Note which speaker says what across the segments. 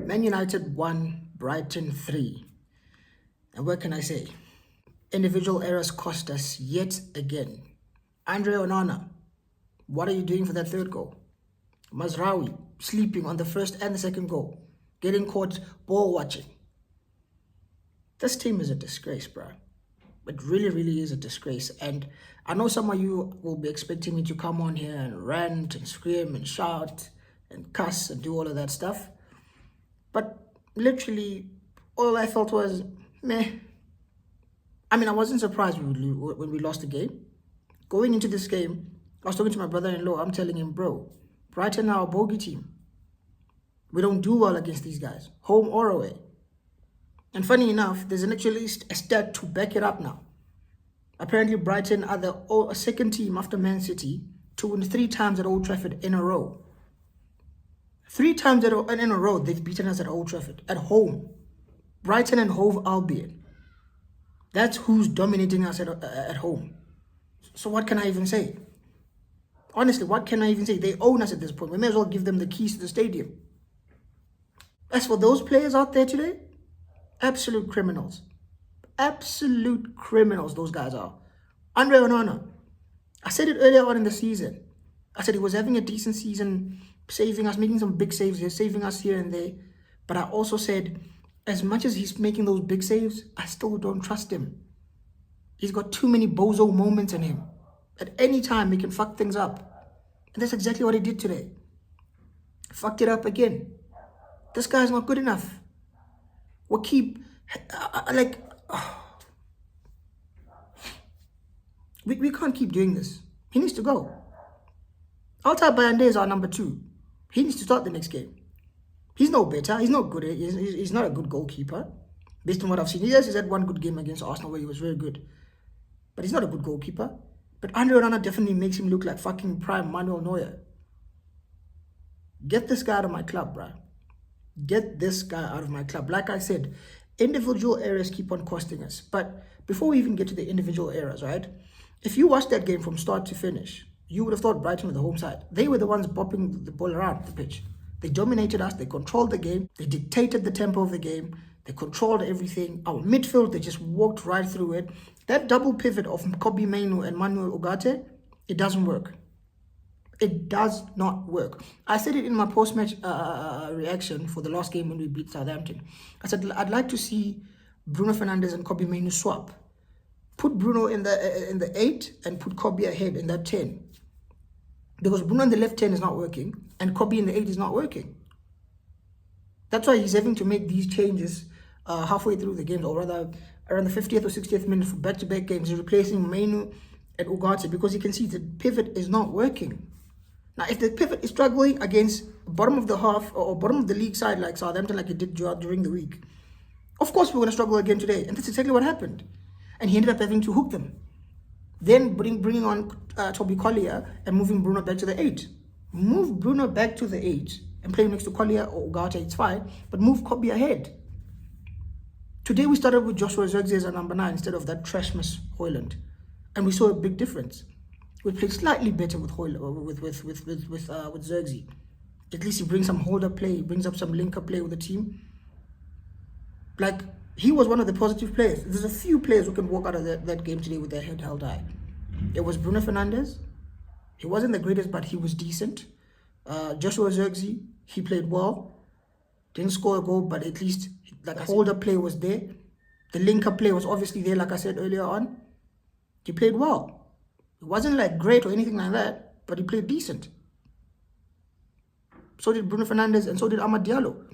Speaker 1: Man United 1, Brighton 3. And what can I say? Individual errors cost us yet again. ONANA, what are you doing for that third goal? Mazraoui, sleeping on the first and the second goal. Getting caught ball watching. This team is a disgrace, bro. It really, really is a disgrace. And I know some of you will be expecting me to come on here and rant and scream and shout and cuss and do all of that stuff. But literally, all I felt was, meh. I mean, I wasn't surprised when we lost the game. Going into this game, I was talking to my brother-in-law. I'm telling him, bro, Brighton are a bogey team. We don't do well against these guys, home or away. And funny enough, there's actually a stat to back it up now. Apparently, Brighton are the second team after Man City to win 3 times at Old Trafford in a row. 3 times in a row, they've beaten us at Old Trafford, at home. Brighton and Hove Albion. That's who's dominating us at home. So what can I even say? Honestly, what can I even say? They own us at this point. We may as well give them the keys to the stadium. As for those players out there today, absolute criminals. Absolute criminals those guys are. ONANA, I said it earlier on in the season. I said he was having a decent season, saving us, making some big saves here, saving us here and there. But I also said, as much as he's making those big saves, I still don't trust him. He's got too many bozo moments in him. At any time, he can fuck things up. And that's exactly what he did today. Fucked it up again. This guy's not good enough. We'll keep, we can't keep doing this. He needs to go. Altay Bayande is our number 2. He needs to start the next game. He's no better. He's not good. He's not a good goalkeeper. Based on what I've seen. Yes, he's had one good game against Arsenal where he was very good. But he's not a good goalkeeper. But ONANA definitely makes him look like fucking prime Manuel Neuer. Get this guy out of my club, bruh. Get this guy out of my club. Like I said, individual errors keep on costing us. But before we even get to the individual errors, right? If you watched that game from start to finish, you would have thought Brighton were the home side. They were the ones bopping the ball around the pitch. They dominated us. They controlled the game. They dictated the tempo of the game. They controlled everything. Our midfield, they just walked right through it. That double pivot of Kobbie Mainoo and Manuel Ugarte, it doesn't work. It does not work. I said it in my post-match reaction for the last game when we beat Southampton. I said, I'd like to see Bruno Fernandes and Kobbie Mainoo swap. Put Bruno in the 8 and put Kobbie ahead in that 10. Because Bruno in the left 10 is not working and Kobbie in the 8 is not working. That's why he's having to make these changes halfway through the games, or rather around the 50th or 60th minute for back-to-back games. He's replacing Mainoo and Ugarte because he can see the pivot is not working. Now, if the pivot is struggling against bottom of the half or bottom of the league side like Southampton, like it did during the week, of course we're going to struggle again today. And that's exactly what happened. And he ended up having to hook them. Then bringing on Toby Collier and moving Bruno back to the 8. Move Bruno back to the 8 and play him next to Collier or Ugarte, it's fine. But move Kobbie ahead. Today we started with Joshua Zirkzee as our number 9 instead of that trashmas Højlund. And we saw a big difference. We played slightly better with Zirkzee. At least he brings some holder play, he brings up some linker play with the team. Like, he was one of the positive players. There's a few players who can walk out of that game today with their head held high. It was Bruno Fernandes. He wasn't the greatest, but he was decent. Joshua Zirkzee, he played well. Didn't score a goal, but at least like holder play was there. The linker play was obviously there, like I said earlier on. He played well. It wasn't like great or anything like that, but he played decent. So did Bruno Fernandes and so did Amad Diallo.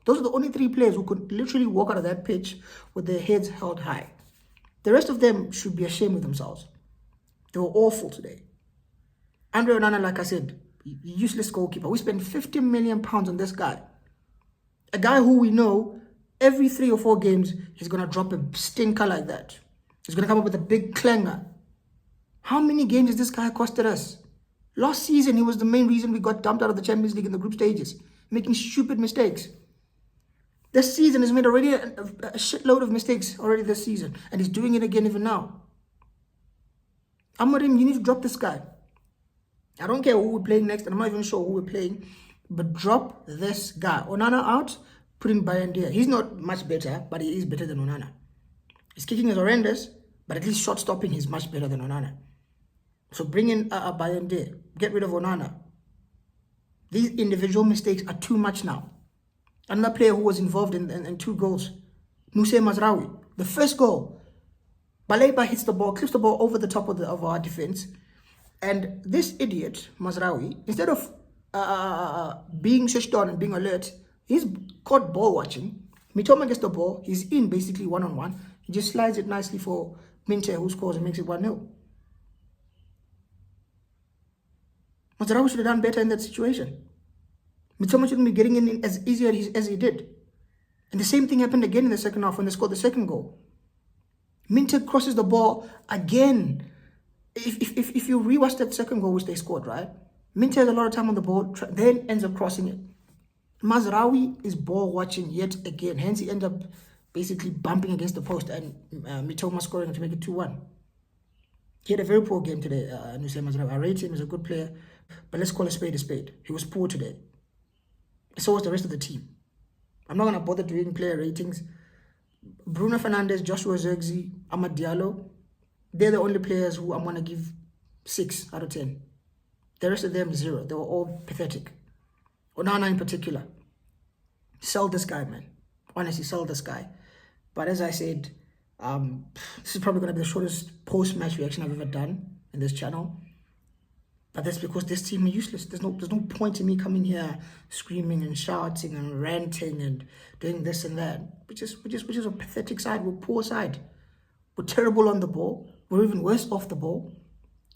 Speaker 1: Those are the only 3 players who could literally walk out of that pitch with their heads held high. The rest of them should be ashamed of themselves. They were awful today. ONANA, like I said, useless goalkeeper. We spent £50 million on this guy. A guy who we know every 3 or 4 games he's going to drop a stinker like that. He's going to come up with a big clanger. How many games has this guy costed us? Last season, he was the main reason we got dumped out of the Champions League in the group stages, making stupid mistakes. This season has made already a shitload of mistakes already this season, and he's doing it again even now. Amorim, you need to drop this guy. I don't care who we're playing next, and I'm not even sure who we're playing. But drop this guy. Onana out, put in Bayandere. He's not much better, but he is better than Onana. His kicking is horrendous, but at least shot stopping he's much better than Onana. So bring in Bayandere. Get rid of Onana. These individual mistakes are too much now. Another player who was involved in 2 goals, Nusay Mazraoui. The first goal, Baleba hits the ball, clips the ball over the top of our defense. And this idiot, Mazraoui, instead of being switched on and being alert, he's caught ball watching. Mitoma gets the ball, he's in basically one-on-one. He just slides it nicely for Minte, who scores and makes it 1-0. Mazraoui should have done better in that situation. Mitoma shouldn't be getting in as easy as he did. And the same thing happened again in the second half when they scored the second goal. Minte crosses the ball again. If you rewatch that second goal which they scored, right? Minte has a lot of time on the ball, then ends up crossing it. Mazraoui is ball watching yet again. Hence, he ends up basically bumping against the post and Mitoma scoring to make it 2-1. He had a very poor game today, Nusay Mazraoui. I rate him as a good player, but let's call a spade a spade. He was poor today. So was the rest of the team. I'm not going to bother doing player ratings. Bruno Fernandes, Joshua Zirkzee, Amad Diallo, they're the only players who I'm going to give 6 out of 10. The rest of them, 0. They were all pathetic. Onana in particular. Sell this guy, man. Honestly, sell this guy. But as I said, this is probably going to be the shortest post-match reaction I've ever done in this channel. But that's because this team are useless. There's no point in me coming here screaming and shouting and ranting and doing this and that. Which is a pathetic side. We're a poor side. We're terrible on the ball. We're even worse off the ball.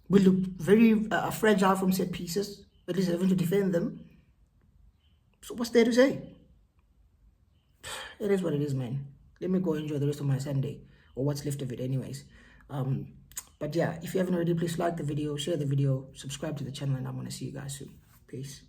Speaker 1: We look very fragile from set pieces. At least having to defend them. So what's there to say? It is what it is, man. Let me go enjoy the rest of my Sunday. Or what's left of it anyways. But yeah, if you haven't already, please like the video, share the video, subscribe to the channel, and I'm going to see you guys soon. Peace.